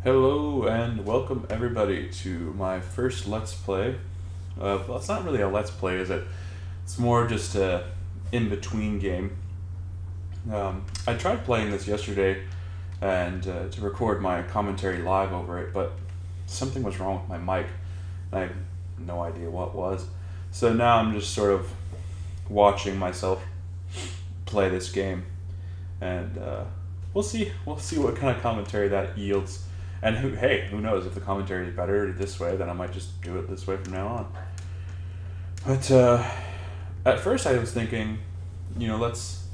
Hello and welcome everybody to my first Let's Play. Well, it's not really a Let's Play, is it? It's more just a in-between game. I tried playing this yesterday and to record my commentary live over it, but something was wrong with my mic. I have no idea what was. So now I'm just sort of watching myself play this game, and we'll see what kind of commentary that yields. And who knows, if the commentary is better this way, then I might just do it this way from now on. But at first I was thinking, let's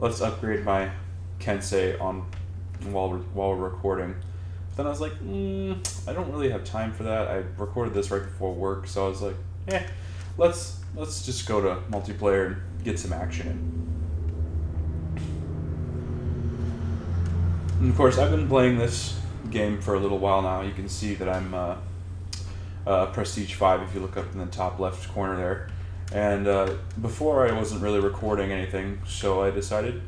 upgrade my Kensei on while we're recording. But then I was like, I don't really have time for that. I recorded this right before work, so I was like, let's just go to multiplayer and get some action in. And of course, I've been playing this game for a little while now. You can see that I'm Prestige 5 if you look up in the top left corner there. And before I wasn't really recording anything, so I decided,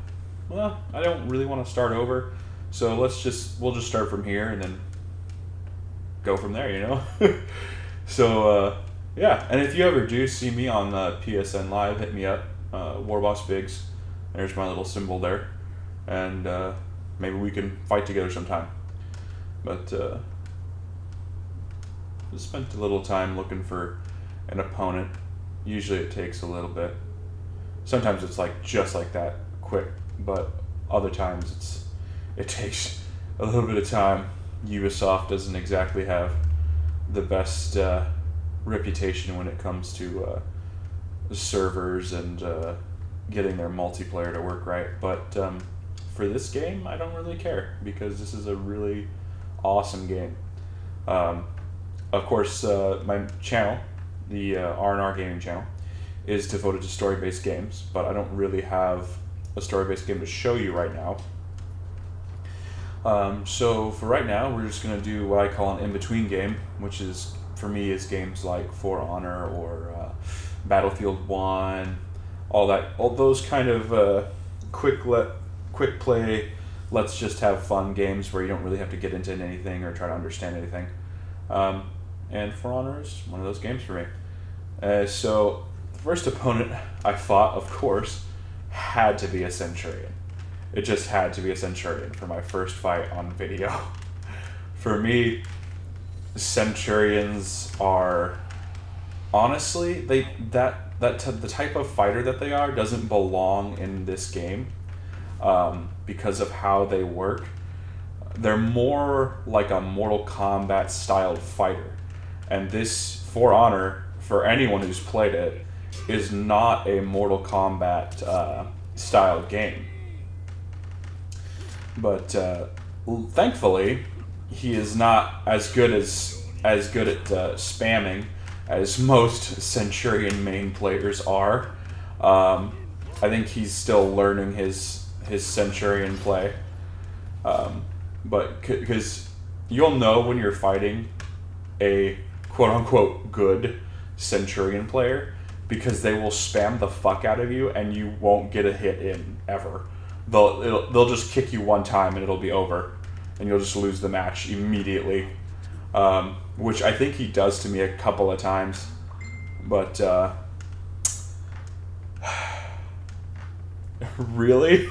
well, I don't really want to start over, so we'll just start from here and then go from there, So yeah, and if you ever do see me on PSN Live, hit me up, Warboss Biggs. There's my little symbol there, and maybe we can fight together sometime. But just spent a little time looking for an opponent. Usually it takes a little bit. Sometimes it's like just like that, quick. But other times it takes a little bit of time. Ubisoft doesn't exactly have the best reputation when it comes to servers and getting their multiplayer to work right. But for this game, I don't really care, because this is a really awesome game. Of course, my channel, the R&RGaming channel, is devoted to story-based games, but I don't really have a story-based game to show you right now. So for right now, we're just going to do what I call an in-between game, which is, for me, is games like For Honor or Battlefield 1, all those kind of quick play, let's just have fun games where you don't really have to get into anything or try to understand anything. And For Honor is one of those games for me. So the first opponent I fought, of course, had to be a Centurion. It just had to be a Centurion for my first fight on video. For me, Centurions are, honestly, the type of fighter that they are doesn't belong in this game. Because of how they work. They're more like a Mortal Kombat styled fighter. And this For Honor, for anyone who's played it, is not a Mortal Kombat styled game. But thankfully, he is not as good at spamming as most Centurion main players are. I think he's still learning his Centurion play, but because you'll know when you're fighting a quote-unquote good Centurion player, because they will spam the fuck out of you and you won't get a hit in ever. They'll just kick you one time and it'll be over, and you'll just lose the match immediately, which I think he does to me a couple of times. But really?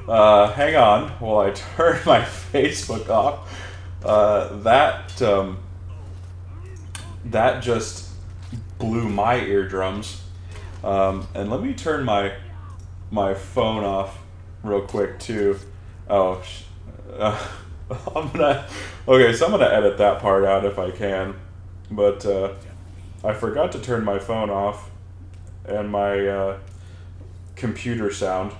Hang on while I turn my Facebook off. That just blew my eardrums. And let me turn my phone off real quick too. Oh, I'm gonna edit that part out if I can. But I forgot to turn my phone off and my computer sound.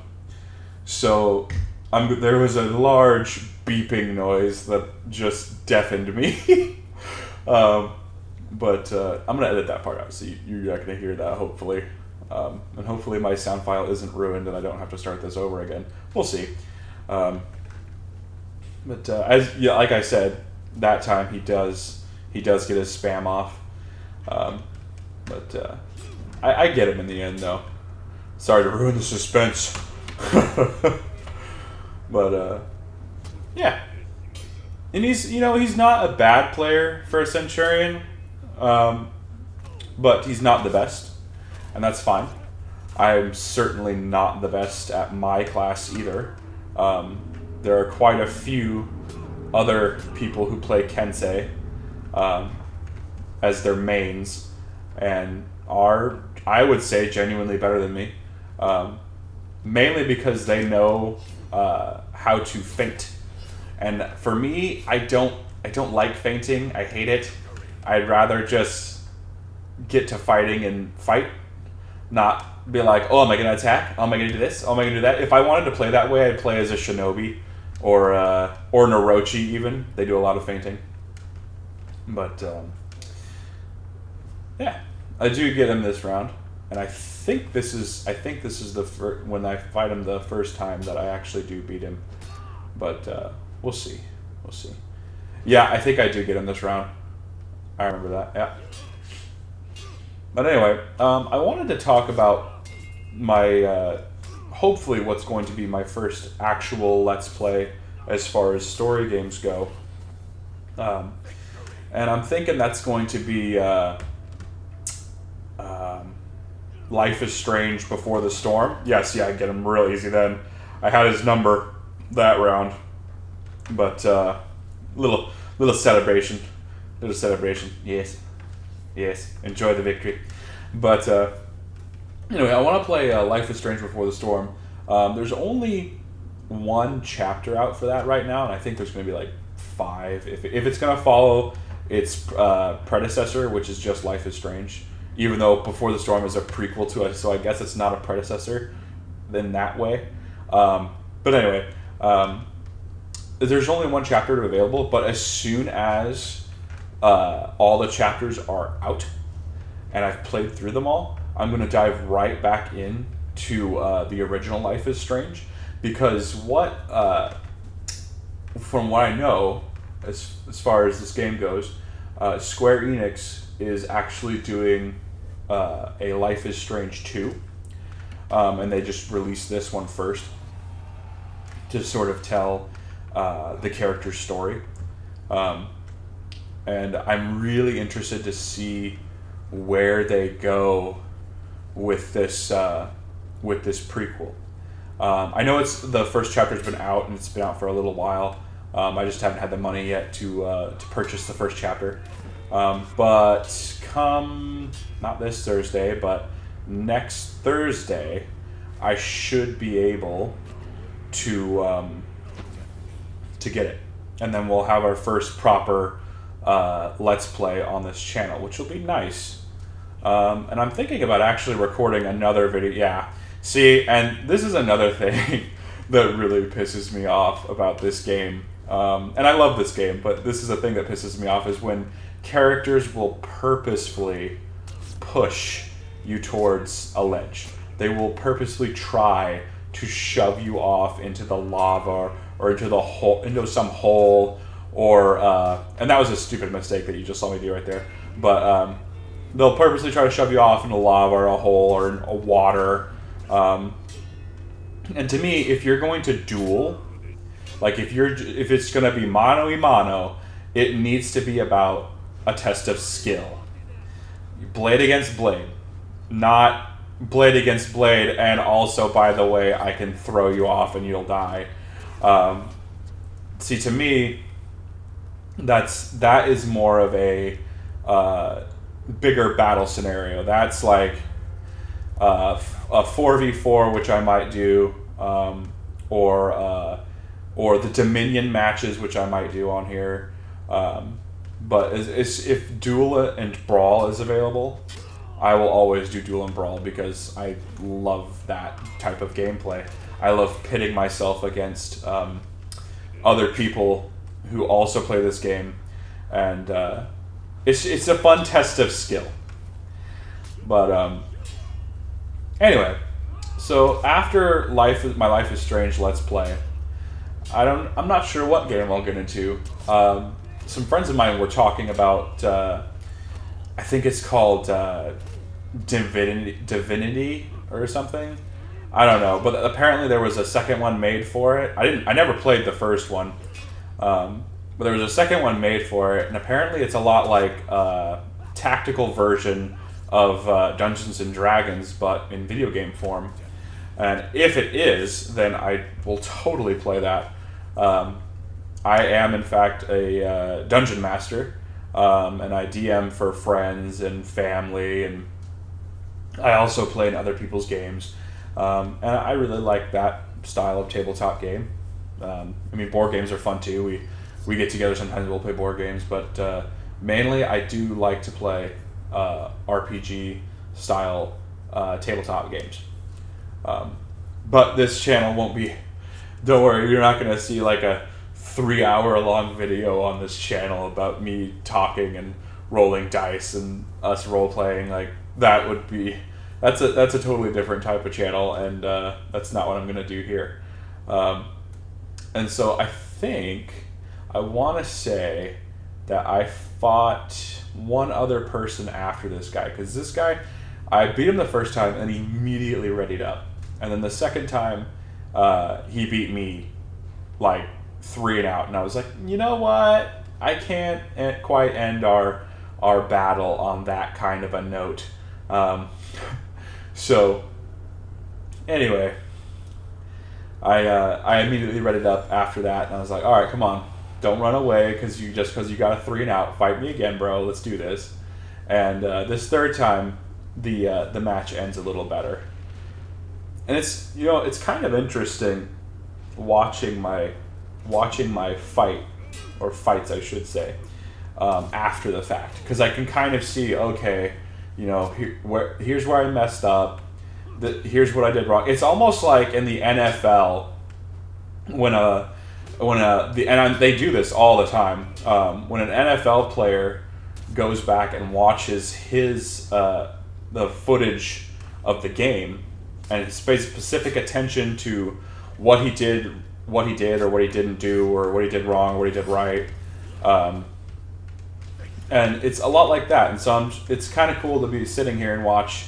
So there was a large beeping noise that just deafened me. But I'm going to edit that part out, so you're not going to hear that, hopefully. And hopefully my sound file isn't ruined and I don't have to start this over again. We'll see. But like I said, that time he does get his spam off. But I get him in the end, though. Sorry to ruin the suspense. But, yeah. and he's not a bad player for a Centurion, but he's not the best, and that's fine. I'm certainly not the best at my class either. There are quite a few other people who play Kensei as their mains, and are, I would say, genuinely better than me. Mainly because they know how to feint, and for me, I don't like feinting. I hate it. I'd rather just get to fighting and fight, not be like, oh, am I going to attack? Oh, am I going to do this? Oh, am I going to do that? If I wanted to play that way, I'd play as a shinobi or Norochi even. They do a lot of feinting. But, yeah, I do get him this round. And I think this is the when I fight him the first time that I actually do beat him. But we'll see. We'll see. Yeah, I think I do get him this round. I remember that, yeah. But anyway, I wanted to talk about my, hopefully what's going to be my first actual Let's Play as far as story games go. And I'm thinking that's going to be Life is Strange Before the Storm. Yes, yeah, I get him real easy then. I had his number that round. But little celebration. Little celebration, yes. Yes, enjoy the victory. But anyway, I want to play Life is Strange Before the Storm. There's only one chapter out for that right now, and I think there's going to be like 5. If it's going to follow its predecessor, which is just Life is Strange, even though Before the Storm is a prequel to it, so I guess it's not a predecessor in that way. But anyway, there's only one chapter available, but as soon as all the chapters are out and I've played through them all, I'm going to dive right back in to the original Life is Strange, because from what I know, as far as this game goes, Square Enix is actually doing a Life is Strange 2, and they just released this one first to sort of tell the character's story. And I'm really interested to see where they go with this prequel. I know the first chapter's been out, and it's been out for a little while. I just haven't had the money yet to purchase the first chapter. But come, not this Thursday, but next Thursday, I should be able to get it. And then we'll have our first proper Let's Play on this channel, which will be nice. And I'm thinking about actually recording another video. Yeah, see, and this is another thing that really pisses me off about this game. And I love this game, but this is a thing that pisses me off, is when characters will purposefully push you towards a ledge. They will purposely try to shove you off into the lava or into some hole, or and that was a stupid mistake that you just saw me do right there. But they'll purposely try to shove you off into lava or a hole or in a water. And to me, if you're going to duel, like if it's going to be mano a mano, it needs to be about a test of skill. Blade against blade, not blade against blade, and also, by the way, I can throw you off and you'll die. See, to me, that is more of a bigger battle scenario. That's like a 4v4, which I might do, or the Dominion matches, which I might do on here. But if Duel and Brawl is available, I will always do Duel and Brawl, because I love that type of gameplay. I love pitting myself against other people who also play this game, and it's a fun test of skill. But anyway, so after my Life is Strange Let's Play, I'm not sure what game I'll get into. Some friends of mine were talking about, I think it's called Divinity or something. I don't know, but apparently there was a second one made for it. I never played the first one, but there was a second one made for it, and apparently it's a lot like a tactical version of Dungeons and Dragons, but in video game form. And if it is, then I will totally play that. I am, in fact, a dungeon master, and I DM for friends and family, and I also play in other people's games. And I really like that style of tabletop game. I mean, board games are fun too. We get together sometimes, we'll play board games, but mainly I do like to play RPG style tabletop games. But this channel won't be, don't worry, you're not going to see like a 3-hour long video on this channel about me talking and rolling dice and us role playing. Like that would be, that's a totally different type of channel, and that's not what I'm going to do here. And so I think I want to say that I fought one other person after this guy, because this guy, I beat him the first time and he immediately readied up. And then the second time, he beat me like 3 and out. And I was like, you know what? I can't quite end our battle on that kind of a note. So anyway, I immediately readied up after that, and I was like, all right, come on. Don't run away because you got a 3 and out. Fight me again, bro. Let's do this. And this third time, the match ends a little better. And it's, you know, it's kind of interesting watching my fight, or fights I should say, after the fact, because I can kind of see, okay, you know, here's where I messed up. Here's what I did wrong. It's almost like in the NFL they do this all the time. When an NFL player goes back and watches the footage of the game and pays specific attention to what he did or what he didn't do, or what he did wrong or what he did right, and it's a lot like that. And so it's kind of cool to be sitting here and watch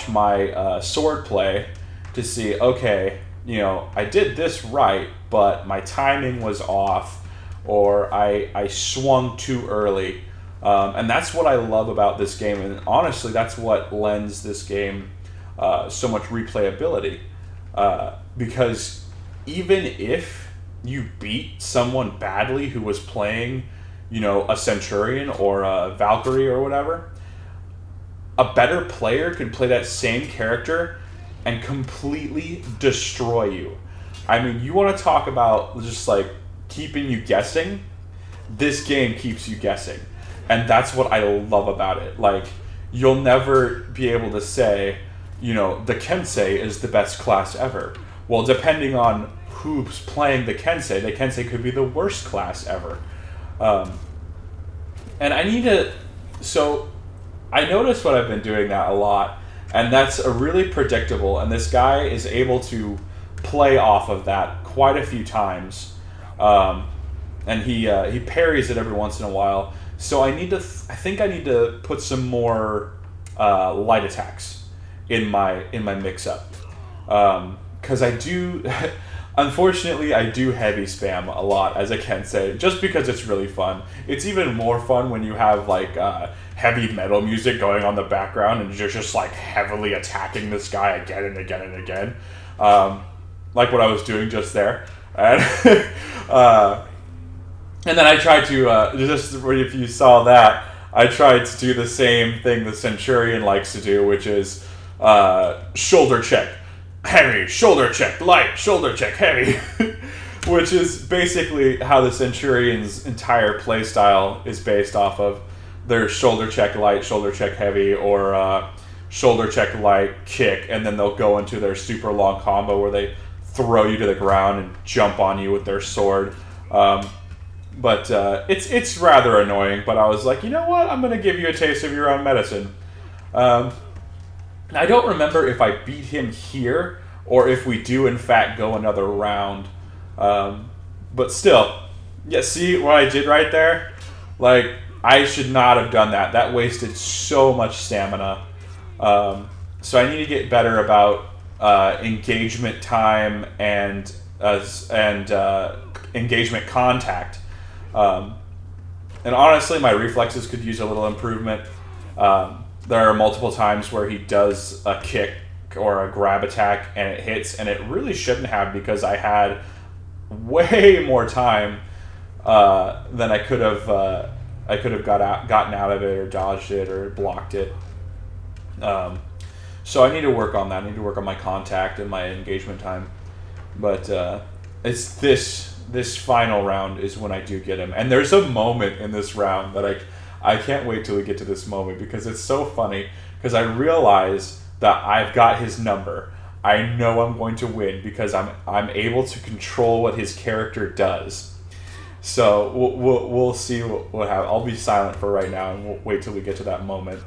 my sword play to see, okay, you know, I did this right, but my timing was off, or I swung too early. And that's what I love about this game, and honestly, that's what lends this game so much replayability. Because even if you beat someone badly who was playing, you know, a Centurion or a Valkyrie or whatever, a better player can play that same character and completely destroy you. I mean, you want to talk about just like keeping you guessing? This game keeps you guessing. And that's what I love about it. Like, you'll never be able to say, you know, the Kensei is the best class ever. Well, depending on who's playing the Kensei could be the worst class ever. And I need to... So, I noticed what I've been doing that a lot, and that's a really predictable, and this guy is able to play off of that quite a few times. And he parries it every once in a while. So I think I need to put some more light attacks in my mix-up, because I do. Unfortunately, I do heavy spam a lot as a Kensei, just because it's really fun. It's even more fun when you have like heavy metal music going on the background and you're just like heavily attacking this guy again and again and again, like what I was doing just there. And and then I tried to, just if you saw that, I tried to do the same thing the Centurion likes to do, which is shoulder check, heavy, shoulder check, light, shoulder check, heavy, which is basically how the Centurion's entire playstyle is based off of. Their shoulder check light, shoulder check heavy, or shoulder check light, kick, and then they'll go into their super long combo where they throw you to the ground and jump on you with their sword. But it's rather annoying, but I was like, you know what? I'm going to give you a taste of your own medicine. I don't remember if I beat him here or if we do, in fact, go another round. But still, yeah, see what I did right there? Like, I should not have done that. That wasted so much stamina. So I need to get better about engagement time and engagement contact. Um, and honestly, my reflexes could use a little improvement. There are multiple times where he does a kick or a grab attack and it hits, and it really shouldn't have, because I had way more time than I could have. I could have gotten out of it or dodged it or blocked it. So I need to work on that. I need to work on my contact and my engagement time. But it's this final round is when I do get him. And there's a moment in this round that I can't wait till we get to this moment, because it's so funny, because I realize that I've got his number. I know I'm going to win because I'm able to control what his character does. So we'll see what happens. I'll be silent for right now, and we'll wait till we get to that moment.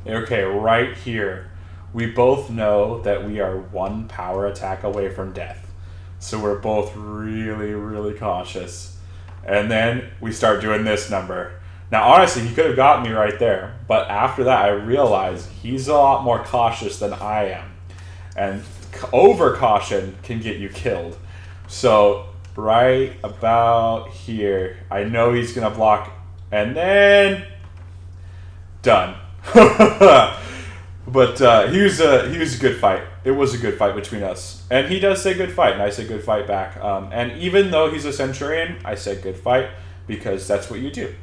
Okay, right here, we both know that we are one power attack away from death. So we're both really, really cautious. And then we start doing this number. Now, honestly, he could have got me right there. But after that, I realized he's a lot more cautious than I am. And over caution can get you killed. So right about here, I know he's going to block. And then done. But he was a good fight. It was a good fight between us, and he does say good fight, and I say good fight back. And even though he's a Centurion, I said good fight because that's what you do.